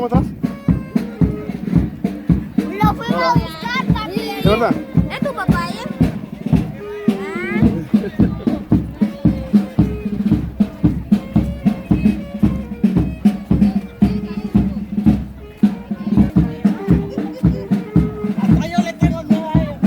cómo estás? Lo fuimos a buscar también. ¿De verdad? ¿Es tu papaya? Hasta yo le tengo miedo a ellos.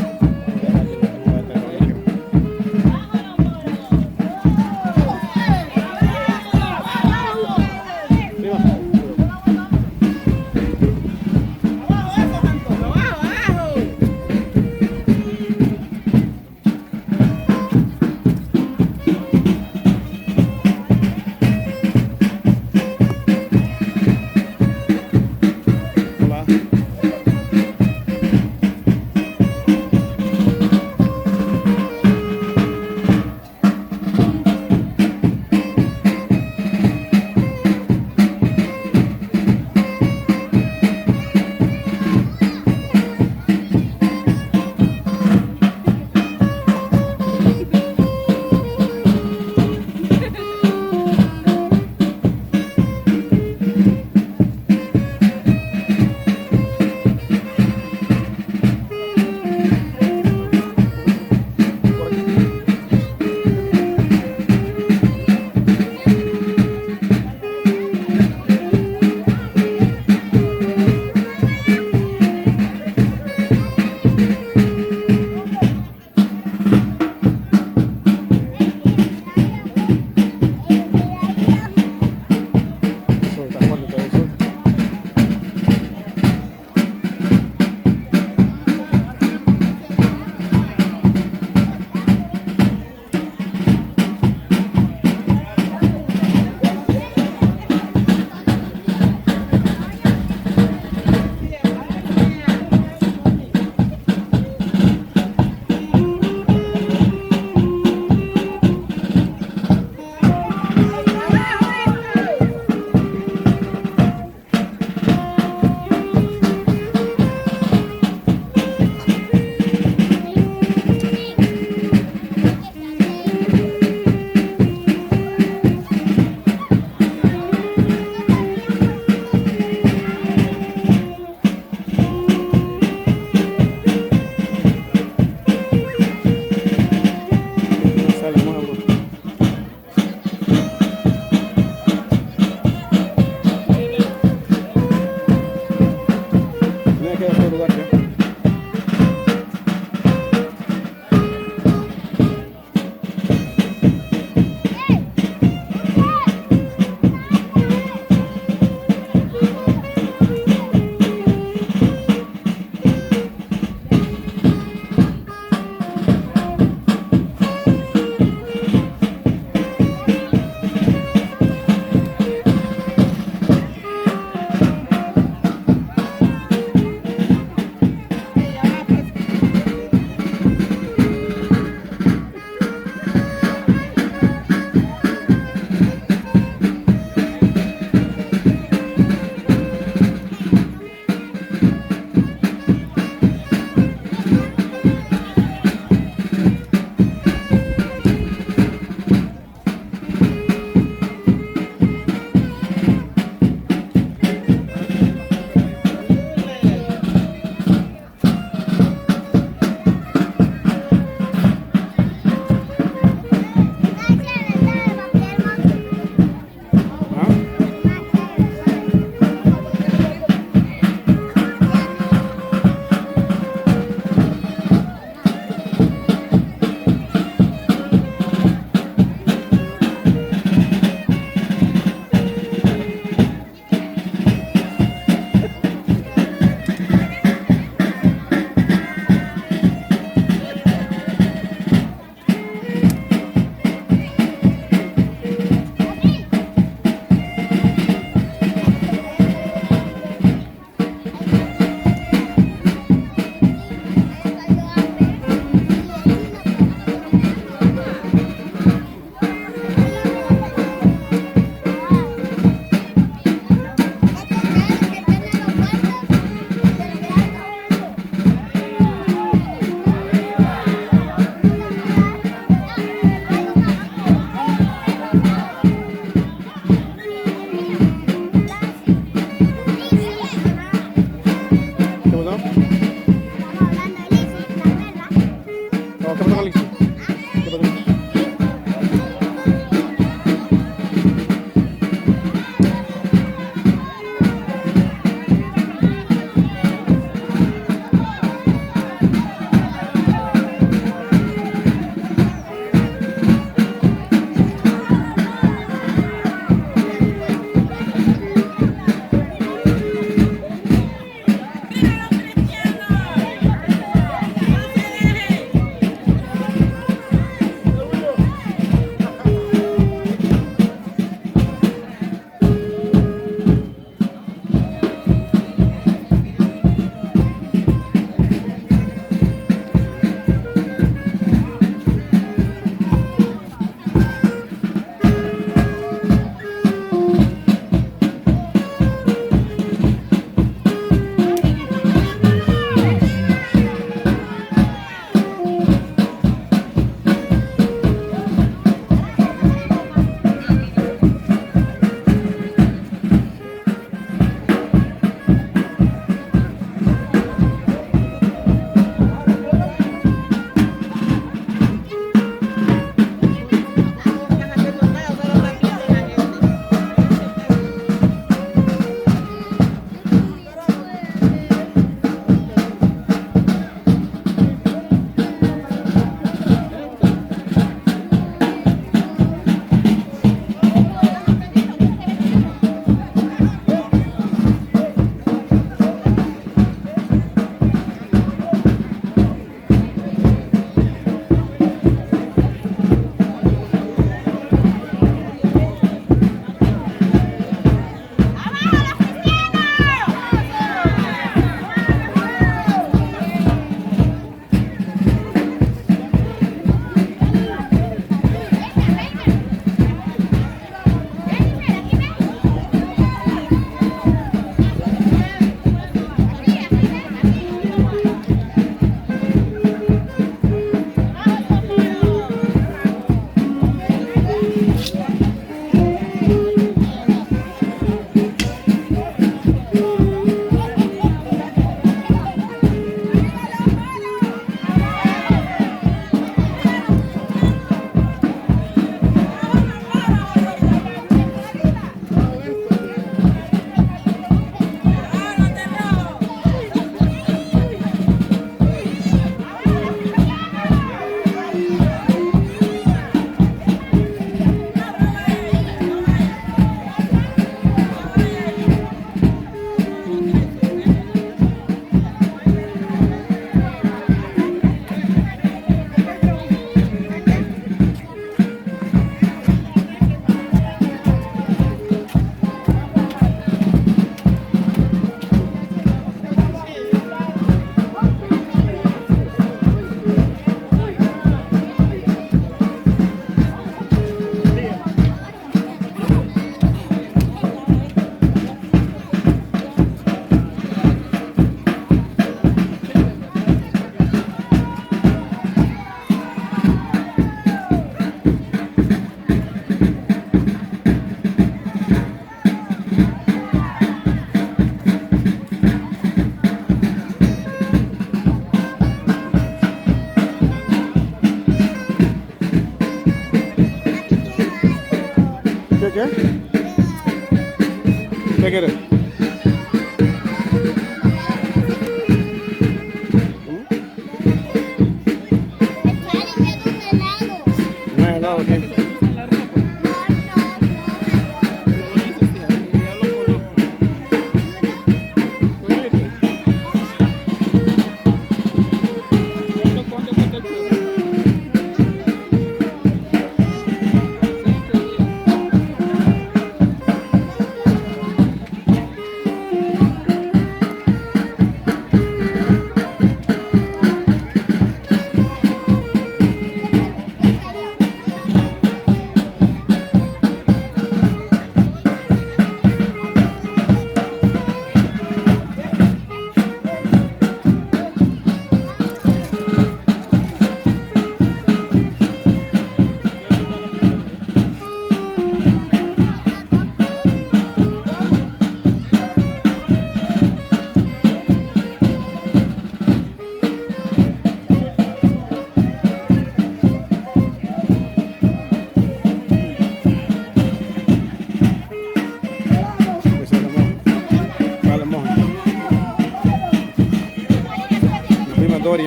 Doria.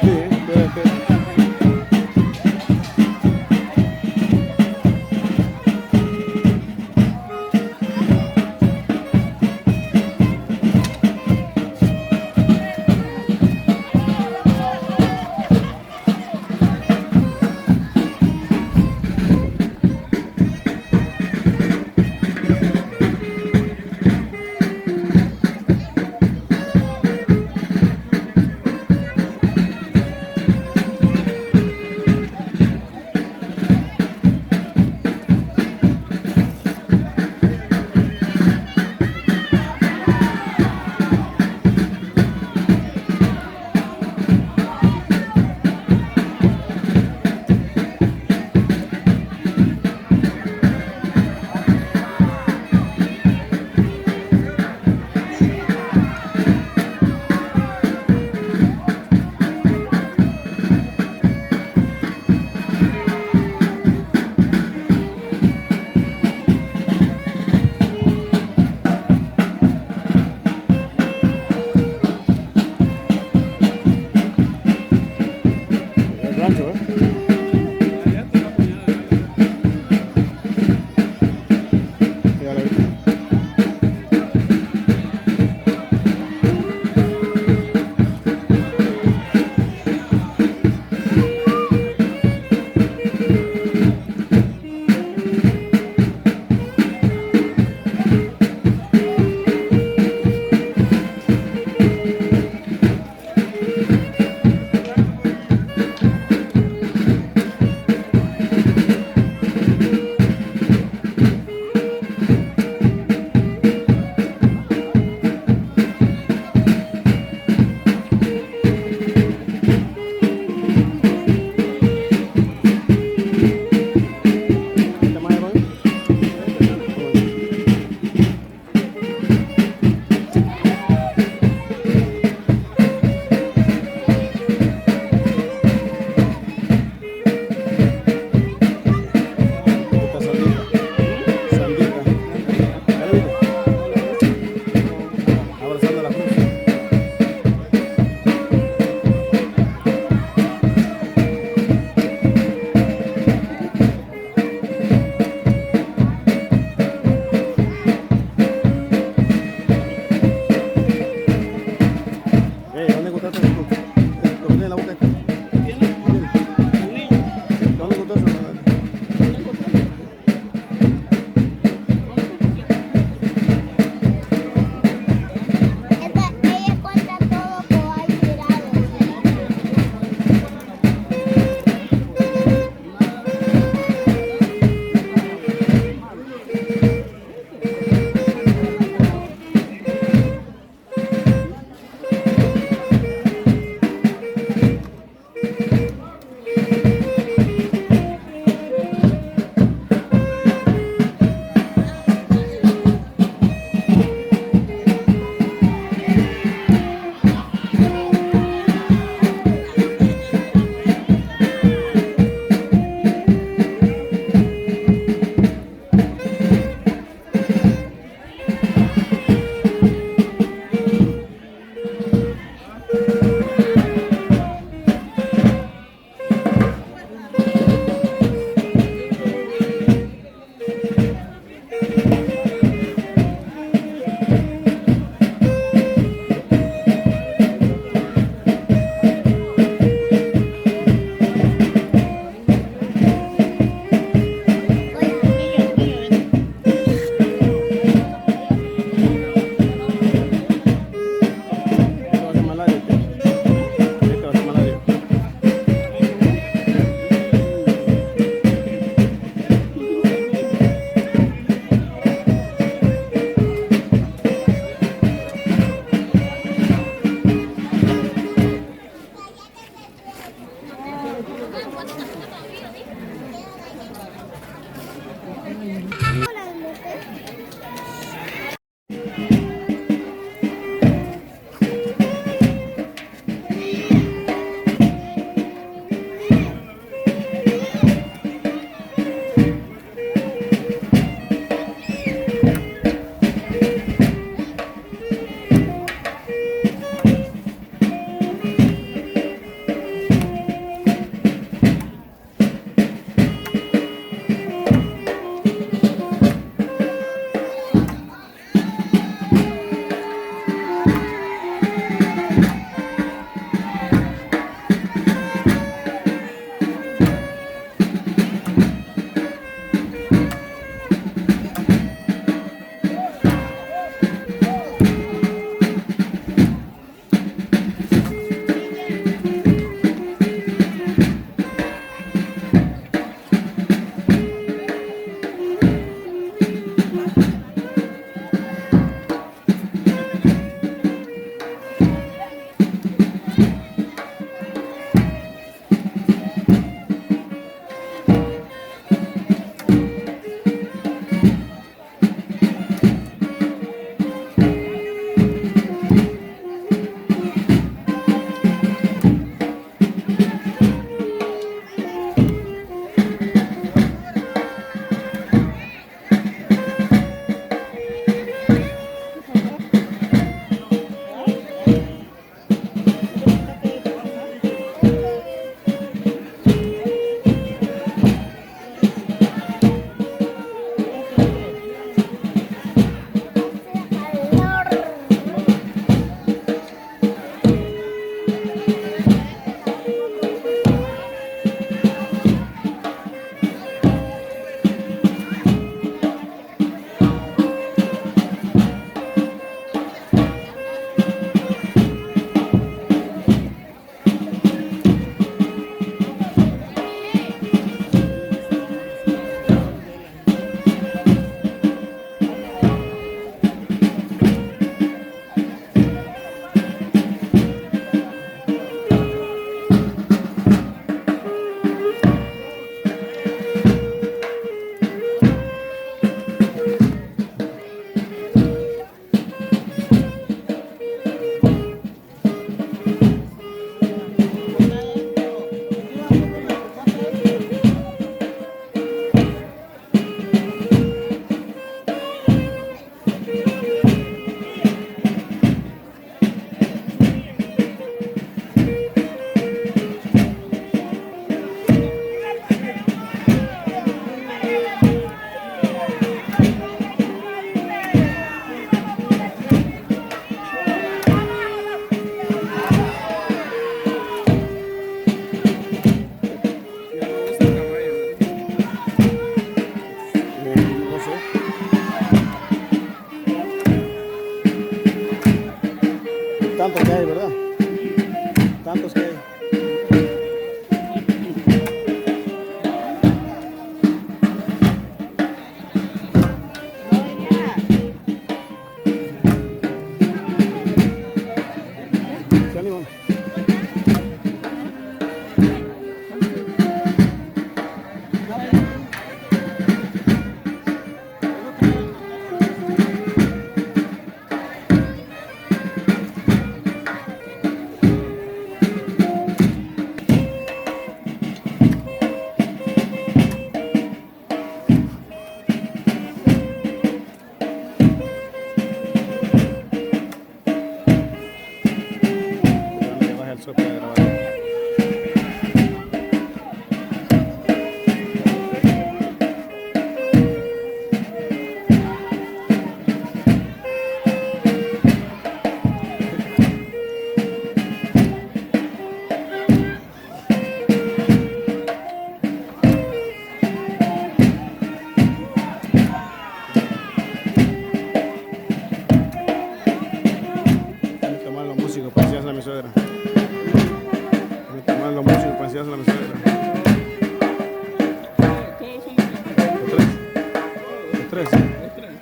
Sí, puede ser. El rancho, ¿eh? Ya la vi. ¿Está más de Esta sandita. Sandita. ¿Ya lo viste? Abrazando la cruz. ¿Dónde encontraste eso? ¿Lo tiene en la boca esta? ¿Dónde encontraste eso? Ella cuenta todo por ahí tirado. Van los músicos para enseñarse la mesera. Todos son los Los tres. Los tres. tres.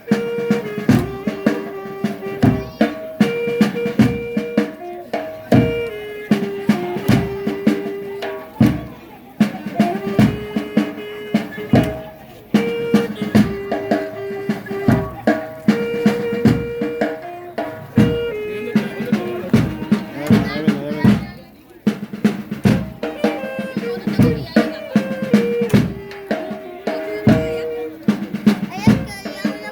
Ahí viene, ahí viene. Ellos querían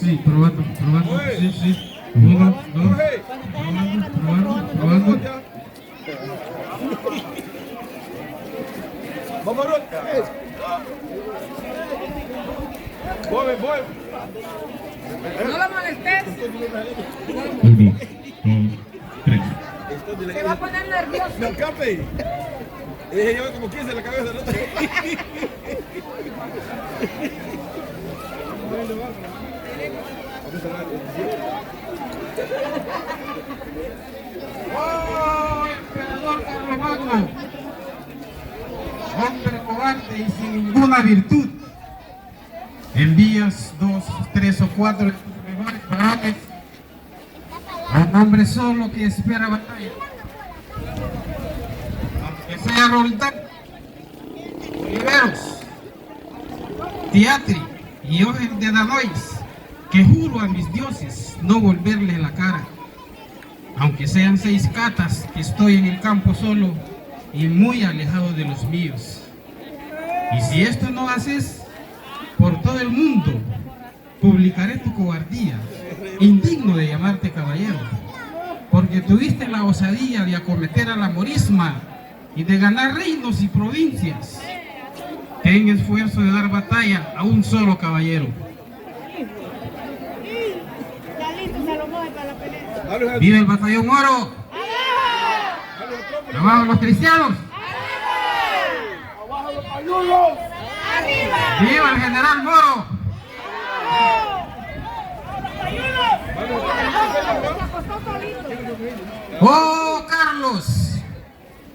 Sí, probando. Sí, sí. 1, 2. Probando. Vamos, voy. No lo molestes. 1, 2, 3. Se va a poner nervioso. No escape. Ella lleva como 15 en la cabeza, ¿no? ¡Oh, emperador Carlomagno! Hombre cobarde y sin ninguna virtud. Envías 2, 3 o 4 de tus mejores varones a un hombre solo que espera batalla. Aunque sea Roldán, Oliveros, Teatri y Ojer de Danois, que juro a mis dioses no volverle la cara. Aunque sean 6 catas que estoy en el campo solo y muy alejado de los míos. Y si esto no haces, por todo el mundo publicaré tu cobardía, indigno de llamarte caballero, porque tuviste la osadía de acometer a la morisma y de ganar reinos y provincias. Ten esfuerzo de dar batalla a un solo caballero. ¡Viva el batallón Oro! ¡Abajo los cristianos! ¡Viva el general Moro! ¡Oh, Carlos!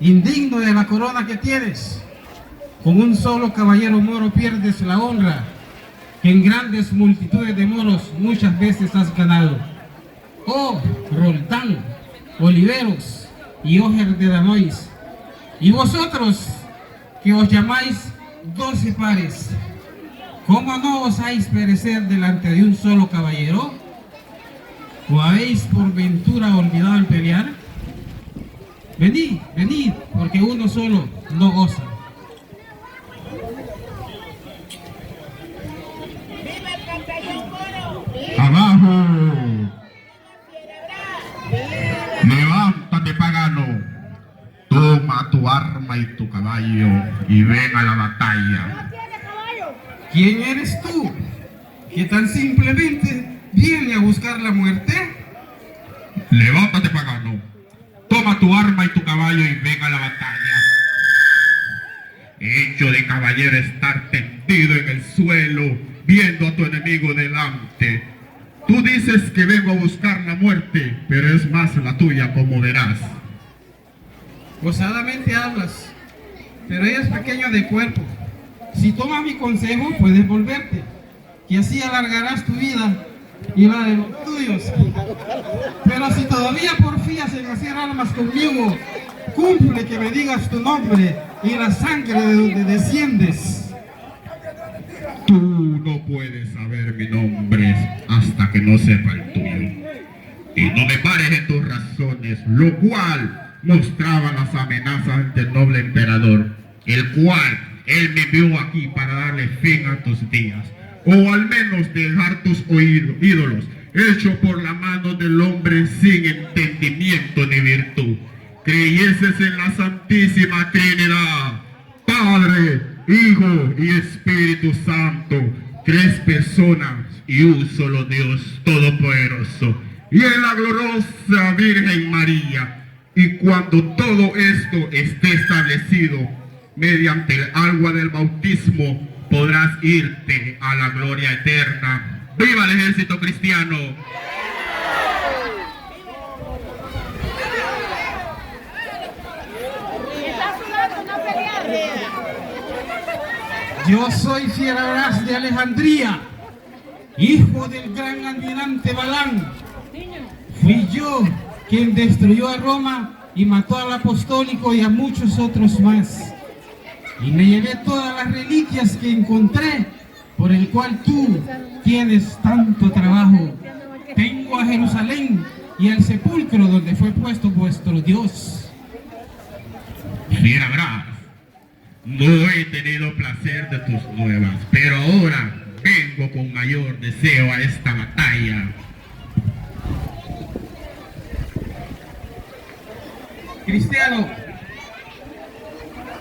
Indigno de la corona que tienes. Con un solo caballero moro pierdes la honra que en grandes multitudes de moros muchas veces has ganado. ¡Oh, Roldán, Oliveros y Ojer de Danois! Y vosotros, que os llamáis 12 pares, ¿cómo no osáis perecer delante de un solo caballero? ¿O habéis por ventura olvidado el pelear? Venid, porque uno solo no goza. ¡Abajo! Levántate, pagano. Toma tu arma y tu caballo y ven a la batalla. ¿Quién eres tú, que tan simplemente viene a buscar la muerte? Levántate, pagano. Toma tu arma y tu caballo y ven a la batalla. Hecho de caballero estar tendido en el suelo, viendo a tu enemigo delante. Tú dices que vengo a buscar la muerte, pero es más la tuya, como verás. Osadamente hablas, pero eres pequeño de cuerpo. Si tomas mi consejo, puedes volverte, que así alargarás tu vida y la de los tuyos. Pero si todavía porfías en hacer armas conmigo, cumple que me digas tu nombre y la sangre de donde desciendes. Tú no puedes saber mi nombre hasta que no sepa el tuyo. Y no me pares en tus razones, lo cual mostraba las amenazas del noble emperador, el cual él me envió aquí para darle fin a tus días, o al menos dejar tus ídolos hechos por la mano del hombre sin entendimiento ni virtud. Creyeses en la Santísima Trinidad, Padre, Hijo y Espíritu Santo, 3 personas y un solo Dios todopoderoso, y en la gloriosa Virgen María. Y cuando todo esto esté establecido, mediante el agua del bautismo, podrás irte a la gloria eterna. ¡Viva el ejército cristiano! Yo soy Fierabras de Alejandría, hijo del gran almirante Balán. Fui yo quien destruyó a Roma y mató al apostólico y a muchos otros más. Y me llevé todas las reliquias que encontré, por el cual tú tienes tanto trabajo. Tengo a Jerusalén y al sepulcro donde fue puesto vuestro Dios. Fierabras, no he tenido placer de tus nuevas, pero ahora vengo con mayor deseo a esta batalla. Cristiano,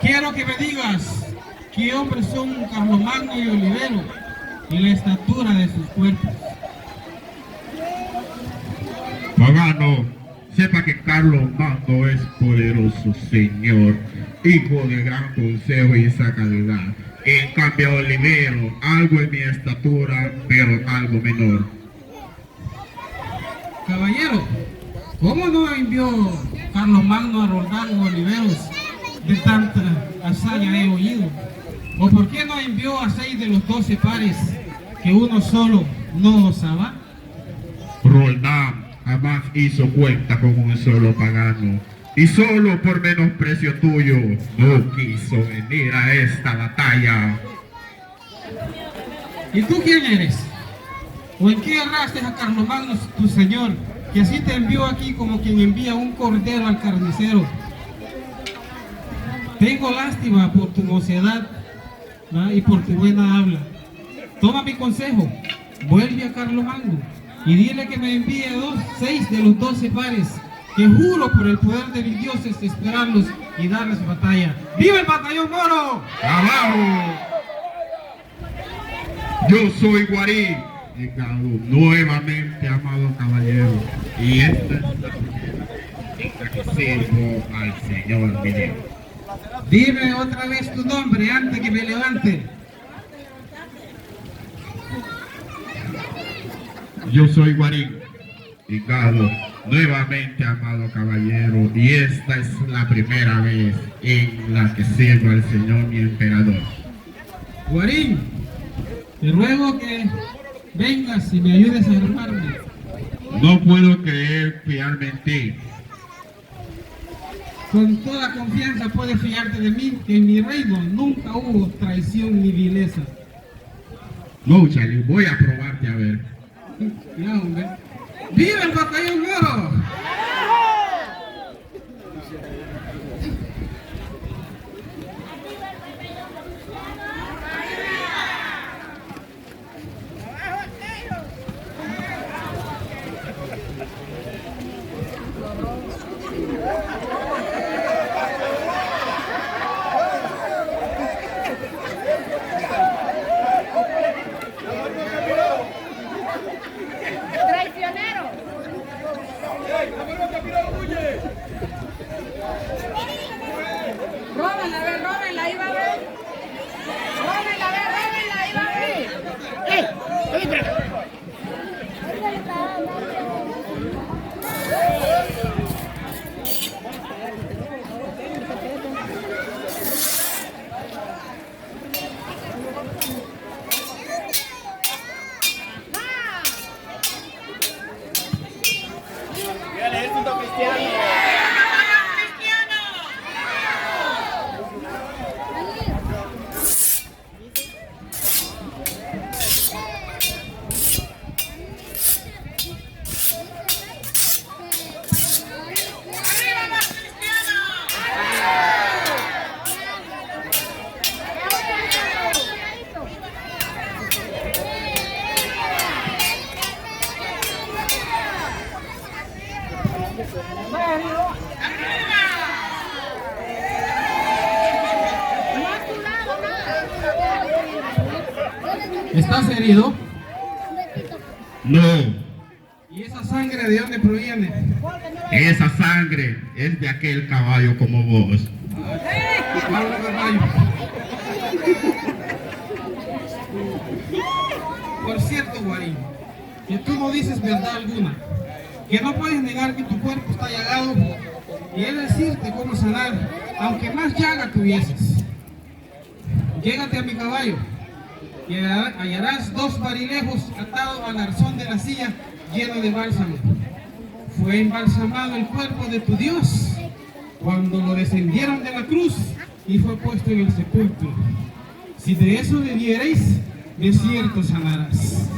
quiero que me digas qué hombres son Carlomagno y Olivero y la estatura de sus cuerpos. Pagano, sepa que Carlomagno es poderoso señor, hijo de gran consejo y sacralidad. En cambio Olivero, algo en mi estatura, pero algo menor. Caballero, ¿cómo no envió Carlomagno a Roldán o Oliveros? De tanta hazaña he oído. ¿O por qué no envió a 6 de los 12 pares que uno solo no osaba? Roldán jamás hizo cuenta con un solo pagano, y solo por menosprecio tuyo no quiso venir a esta batalla. ¿Y tú quién eres? ¿O en qué erraste a Carlomagno tu señor, que así te envió aquí como quien envía un cordero al carnicero? Tengo lástima por tu mocedad, ¿no? Y por tu buena habla. Toma mi consejo, vuelve a Carlomagno y dile que me envíe 6 de los 12 pares, que juro por el poder de mis dioses esperarlos y darles batalla. ¡Viva el batallón moro! ¡Abajo! Yo soy Guarín, llegado nuevamente, amado caballero, y esta es la primera en la que sirvo al señor Miguel. Dime otra vez tu nombre antes que me levante. Yo soy Guarín, llegado nuevamente, amado caballero, y esta es la primera vez en la que sirvo al señor mi emperador. Guarín, te ruego que vengas y me ayudes a armarme. No puedo creer fiarme en ti. Con toda confianza puedes fiarte de mí, que en mi reino nunca hubo traición ni vileza. No, Charlie, voy a probarte a ver. Ya, hombre. ¡Viva el batallón moro! ¡Traicionero! Róbenla, ahí va a ver. Róbenla, ahí va a ver. El ejército cristiano. ¿Estás herido? No, ¿Y esa sangre de dónde proviene? esa sangre es de aquel caballo como vos. Pablo Carballo. Por cierto, Guarín, que tú no dices verdad alguna, que no puedes negar que tu cuerpo está llagado, y es decirte cómo sanar, aunque más llaga tuvieses. Llégate a mi caballo, y hallarás 2 barilejos atados al arzón de la silla lleno de bálsamo. Fue embalsamado el cuerpo de tu Dios cuando lo descendieron de la cruz y fue puesto en el sepulcro. Si de eso bebiereis, de cierto sanarás.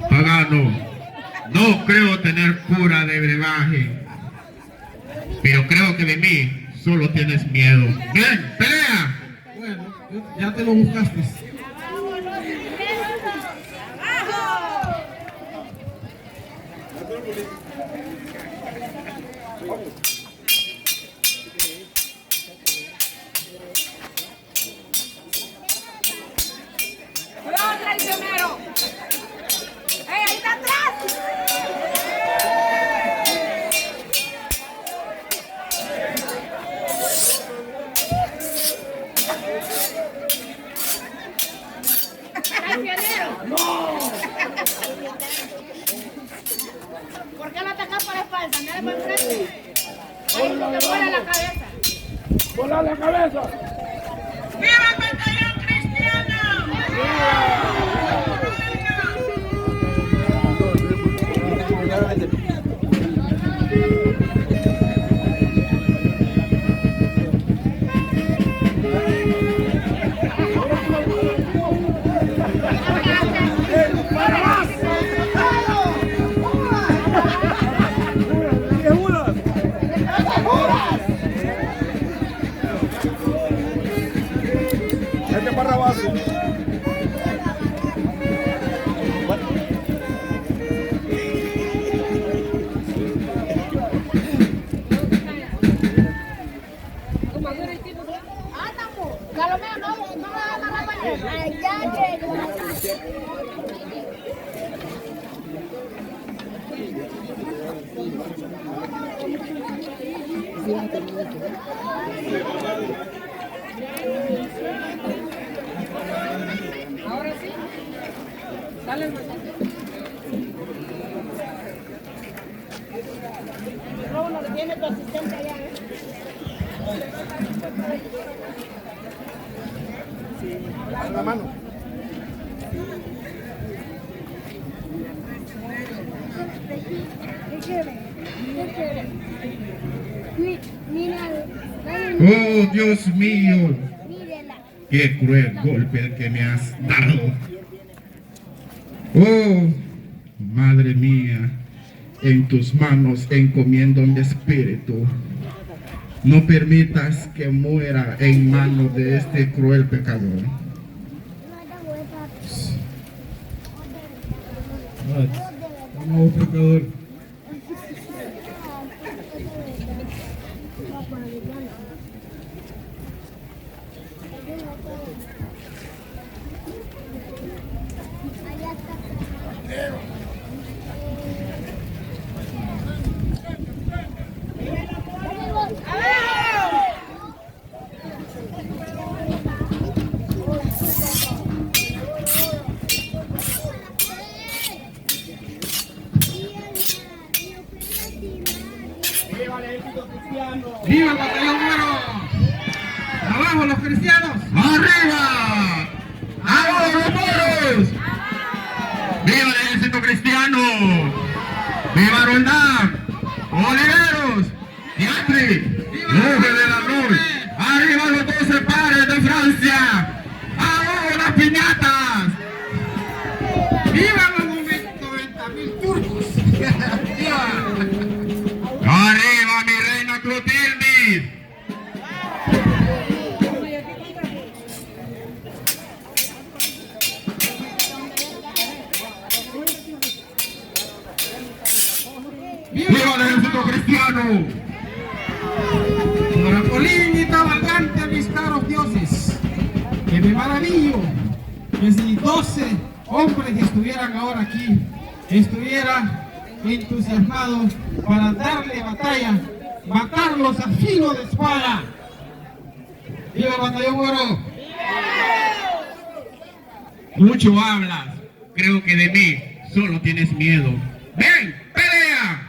Pagano, no creo tener cura de brebaje, pero creo que de mí solo tienes miedo. ¡Ven, pelea! Bueno, ya te lo buscaste. ¡Cuidado, traicionero! ¡Ey, ahí está atrás! ¡Traicionero! ¡No! ¿Por qué lo atacas por la espalda? Dale por enfrente. Ahí te vuela la cabeza. ¡Bola la cabeza! ¡Viva el batallón cristiano! Este para abajo. Ahora sí. Dale el micrófono, lo tiene tu asistente allá, ¿eh? La mano. Mira, Oh, Dios mío, mírela. qué cruel golpe el que me has dado. Oh, Madre mía, en tus manos encomiendo mi espíritu. No permitas que muera en manos de este cruel pecador. No, pecador. ¡Viva el batallón güero! ¡Abajo los cristianos! ¡Arriba! ¡Abajo los moros! ¡Viva el ejército cristiano! ¡Viva Roldán! ¡Oliveros! ¡Diatri! ¡Nube de la luz! ¡Arriba los 12 pares de Francia! ¡Abajo las piñatas! ¡Viva los 90.000 turcos! ¡Viva! ¡Arriba mi reina Clotilde! ¡Viva el ejército cristiano! Coracolín y cabalgante, mis caros dioses, que me maravillo que si 12 hombres estuvieran ahora aquí, estuvieran entusiasmados para darle batalla, matarlos a filo de espada. ¡Viva el batallón güero! Mucho hablas. Creo que de mí solo tienes miedo. ¡Ven! ¡Pelea!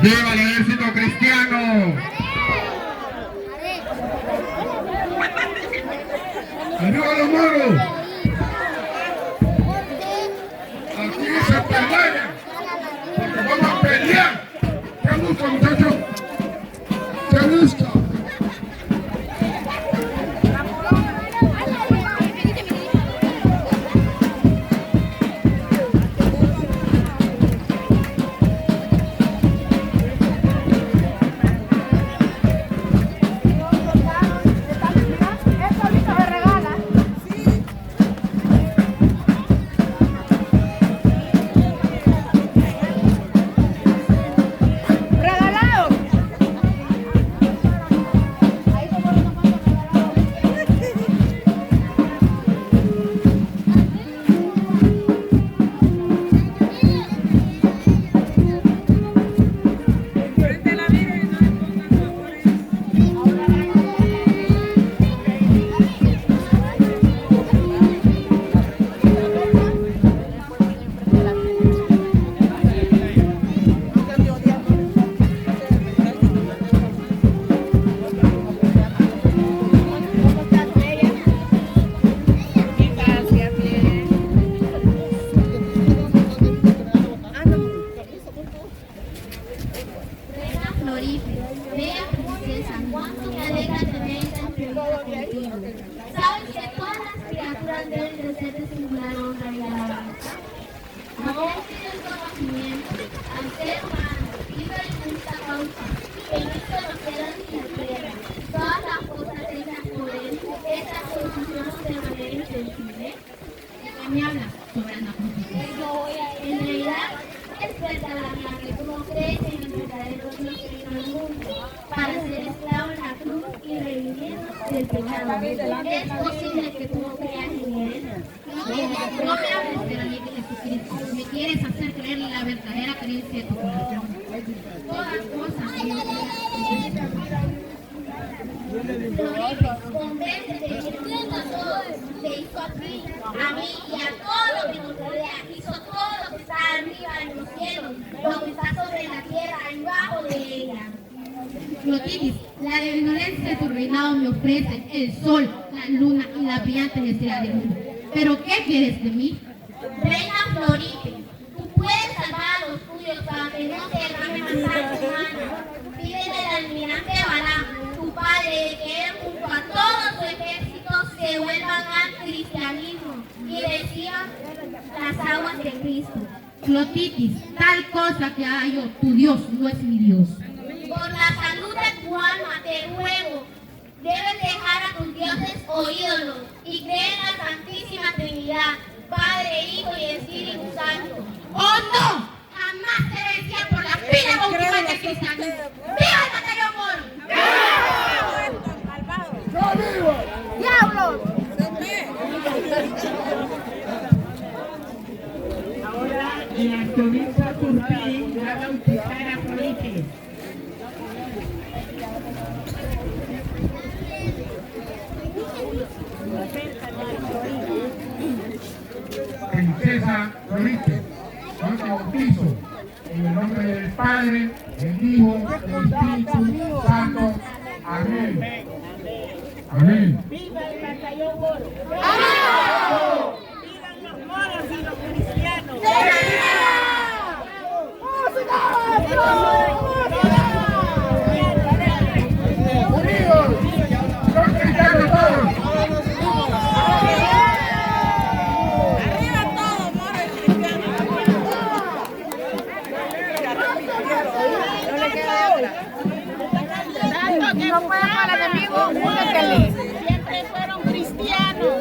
¡Viva el ejército cristiano! ¡Arriba los moros! Aquí se pelea, porque vamos a pelear. ¿Qué gusto, muchachos? ¿Qué gusto? Es posible que tú no creas en él. No me hables de la ley de Jesucristo. Me quieres hacer creer en la verdadera creencia de tu corazón. Todas cosas convéncete de que todo te hizo a ti, a mí y a todo lo que nos rodea. Hizo todo lo que está arriba en los cielos, lo que está sobre la tierra, debajo de ella. Clotilde, la ignorancia de tu reinado me ofrece el sol, la luna y la brillante estrella del mundo. ¿Pero qué quieres de mí? Reina Florite, tú puedes salvar a los tuyos para que no se derrame más sangre humana. Pídele al almirante Balán, tu padre, que él junto a todo su ejército se vuelvan al cristianismo y reciban las aguas de Cristo. Clotilde, tal cosa que hallo, tu Dios no es mi Dios. Por la salud de tu alma te ruego, debes dejar a tus dioses o ídolos y creer en la Santísima Trinidad, Padre, Hijo y Espíritu Santo. ¡Oh no! Jamás se vencía por la pila bautismal del cristianismo. ¡Viva el batallón moro! ¡Diablos! Ahora el arzobispo Turpín va a bautizar a Florite. Princesa Florite, yo te bautizo en el nombre del Padre, del Hijo, del Espíritu Santo. Amén. Amén. ¡Viva el batallón moro! ¡Vivan los moros y los cristianos! ¡Unidos! ¡Son cristianos todos! No puede para el enemigo, únetele. Siempre fueron cristianos.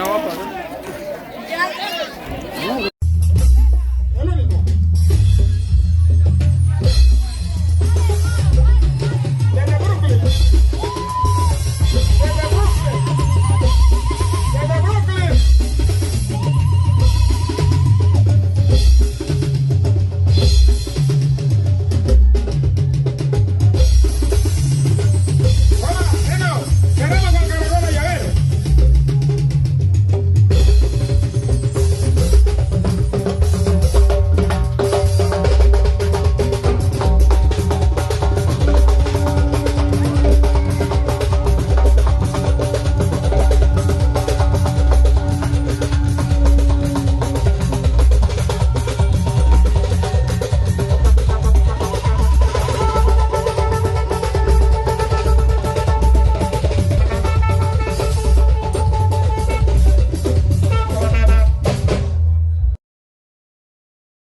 va a parar.